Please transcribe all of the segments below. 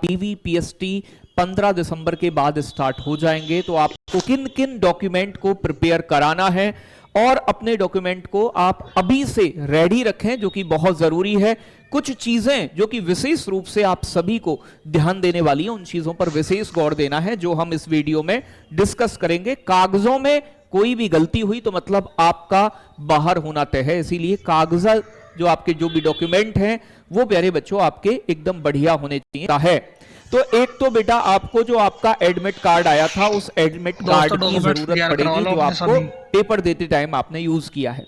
DVPST 15 दिसंबर के बाद start हो जाएंगे। तो आपको किन किन डॉक्यूमेंट को प्रिपेयर कराना है और अपने डॉक्यूमेंट को आप अभी से रेडी रखें, जो कि बहुत जरूरी है। कुछ चीजें जो कि विशेष रूप से आप सभी को ध्यान देने वाली हैं, उन चीजों पर विशेष गौर देना है जो हम इस वीडियो में डिस्कस करेंगे। कागजों में कोई भी गलती हुई तो मतलब आपका बाहर होना तय है, इसीलिए कागजात जो आपके जो भी डॉक्यूमेंट हैं वो प्यारे बच्चों आपके एकदम बढ़िया होने चाहिए। तो एक तो बेटा आपको जो आपका एडमिट कार्ड आया था, उस एडमिट कार्ड की जरूरत पड़ेगी जो आपको पेपर देते टाइम आपने यूज किया है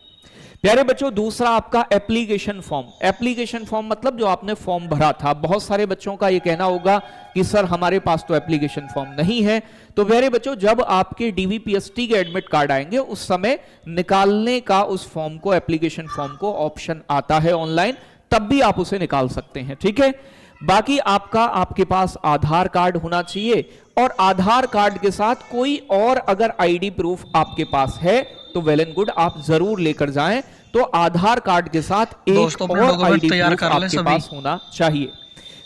प्यारे बच्चों। दूसरा आपका एप्लीकेशन फॉर्म। एप्लीकेशन फॉर्म मतलब जो आपने फॉर्म भरा था। बहुत सारे बच्चों का ये कहना होगा कि सर हमारे पास तो एप्लीकेशन फॉर्म नहीं है। तो प्यारे बच्चों जब आपके DVPST के एडमिट कार्ड आएंगे उस समय निकालने का उस फॉर्म को, एप्लीकेशन फॉर्म को ऑप्शन आता है ऑनलाइन, तब भी आप उसे निकाल सकते हैं, ठीक है। बाकी आपके पास आधार कार्ड होना चाहिए और आधार कार्ड के साथ कोई और अगर आईडी प्रूफ आपके पास है तो वेल एंड गुड, आप जरूर लेकर जाएं। तो आधार कार्ड के साथ एक और आईडी प्रूफ आपके पास होना चाहिए।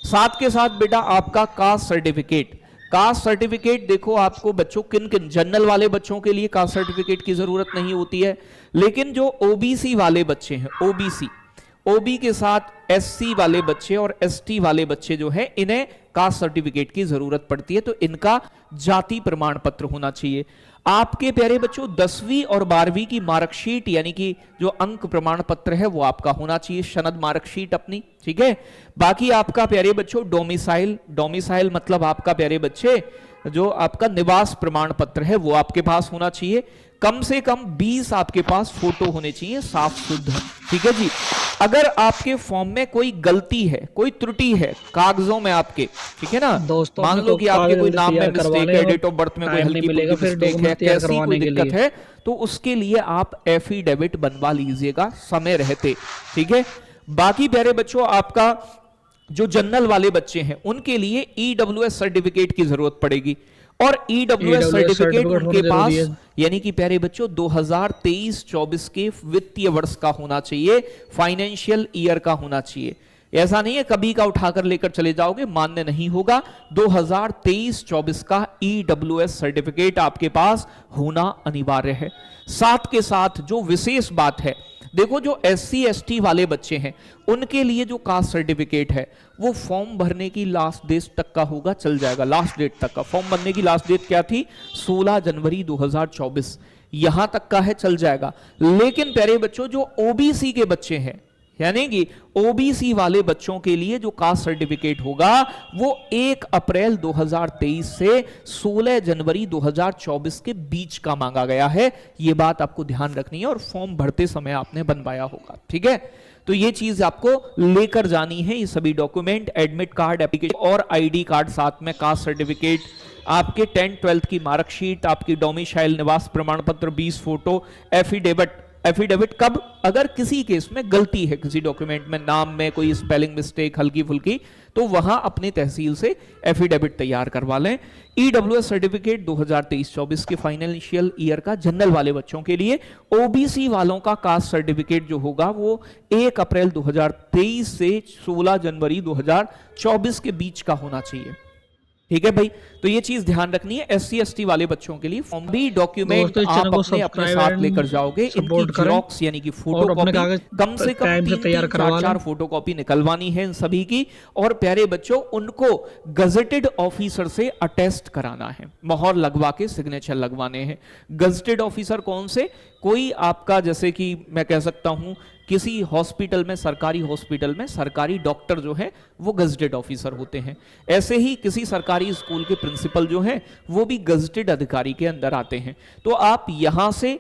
साथ के साथ बेटा आपका कास्ट सर्टिफिकेट। कास्ट सर्टिफिकेट देखो आपको बच्चों किन किन, जनरल वाले बच्चों के लिए कास्ट सर्टिफिकेट की जरूरत नहीं होती है, लेकिन जो OBC वाले बच्चे हैं, OB के साथ SC वाले बच्चे और ST वाले बच्चे जो है, इन्हें कास्ट सर्टिफिकेट की जरूरत पड़ती है। तो इनका जाति प्रमाण पत्र होना चाहिए। आपके प्यारे बच्चों 10वीं और 12वीं की मार्कशीट यानी कि जो अंक प्रमाण पत्र है वो आपका होना चाहिए, सनद मार्कशीट अपनी, ठीक है। बाकी आपका प्यारे बच्चों डोमिसाइल मतलब आपका प्यारे बच्चे जो आपका निवास प्रमाण पत्र है वो आपके पास होना चाहिए। कम से कम 20 आपके पास फोटो होने चाहिए साफ शुद्ध, ठीक है जी। अगर आपके फॉर्म में कोई गलती है, कोई त्रुटि है कागजों में आपके, ठीक है ना, मान लो कि आपके कोई नाम में मिस्टेक है, डेट ऑफ बर्थ में कोई हल्की मिस्टेक है, कैसी कोई दिक्कत है, तो उसके लिए आप एफिडेविट बनवा लीजिएगा समय रहते, ठीक है। बाकी प्यारे बच्चों आपका जो जनरल वाले बच्चे हैं उनके लिए EWS सर्टिफिकेट की जरूरत पड़ेगी और EWS सर्टिफिकेट उनके पास यानी कि प्यारे बच्चों 2023-24 के वित्तीय वर्ष का होना चाहिए, फाइनेंशियल ईयर का होना चाहिए। ऐसा नहीं है कभी का उठाकर लेकर चले जाओगे, मान्य नहीं होगा। 2023-24 का EWS सर्टिफिकेट आपके पास होना अनिवार्य है। साथ के साथ जो विशेष बात है, देखो जो SC ST वाले बच्चे हैं उनके लिए जो कास्ट सर्टिफिकेट है वो फॉर्म भरने की लास्ट डेट तक का होगा, चल जाएगा लास्ट डेट तक का। फॉर्म भरने की लास्ट डेट क्या थी? 16 जनवरी 2024, यहां तक का है, चल जाएगा। लेकिन प्यारे बच्चों जो OBC के बच्चे हैं यानी कि OBC वाले बच्चों के लिए जो कास्ट सर्टिफिकेट होगा वो 1 अप्रैल 2023 से 16 जनवरी 2024 के बीच का मांगा गया है। ये बात आपको ध्यान रखनी है और फॉर्म भरते समय आपने बनवाया होगा, ठीक है। तो ये चीज आपको लेकर जानी है, ये सभी डॉक्यूमेंट, एडमिट कार्ड, एप्लीकेशन और ID कार्ड, साथ में कास्ट सर्टिफिकेट, आपके 10th-12th की मार्कशीट, आपकी डोमिसाइल निवास प्रमाण पत्र, 20 फोटो, एफिडेविट कब अगर किसी केस में गलती है, किसी डॉक्यूमेंट में नाम में कोई स्पेलिंग मिस्टेक हल्की फुल्की, तो वहां अपने तहसील से एफिडेविट तैयार करवा लें। EWS सर्टिफिकेट 2023-24 के फाइनेंशियल ईयर का जनरल वाले बच्चों के लिए। OBC वालों का कास्ट सर्टिफिकेट जो होगा वो 1 अप्रैल 2023 से 16 जनवरी 2024 के बीच का होना चाहिए, ठीक है भाई। तो ये चीज ध्यान रखनी है। SC ST वाले बच्चों के लिए फॉर्म भी डॉक्यूमेंट आप अपने साथ लेकर जाओगे, इनकी जेरॉक्स यानी कि फोटो कॉपी कम से कम 3-4 फोटो कॉपी निकलवानी है इन सभी की। और प्यारे बच्चों उनको गजेटेड ऑफिसर से अटेस्ट कराना है, मोहर लगवा के सिग्नेचर लगवाने हैं। गजेटेड ऑफिसर कौन से? कोई आपका जैसे कि मैं कह सकता हूं किसी हॉस्पिटल में, सरकारी हॉस्पिटल में सरकारी डॉक्टर जो है वो गजेटेड ऑफिसर होते हैं। ऐसे ही किसी सरकारी स्कूल के प्रिंसिपल जो हैं वो भी गजेटेड अधिकारी के अंदर आते हैं। तो आप यहां से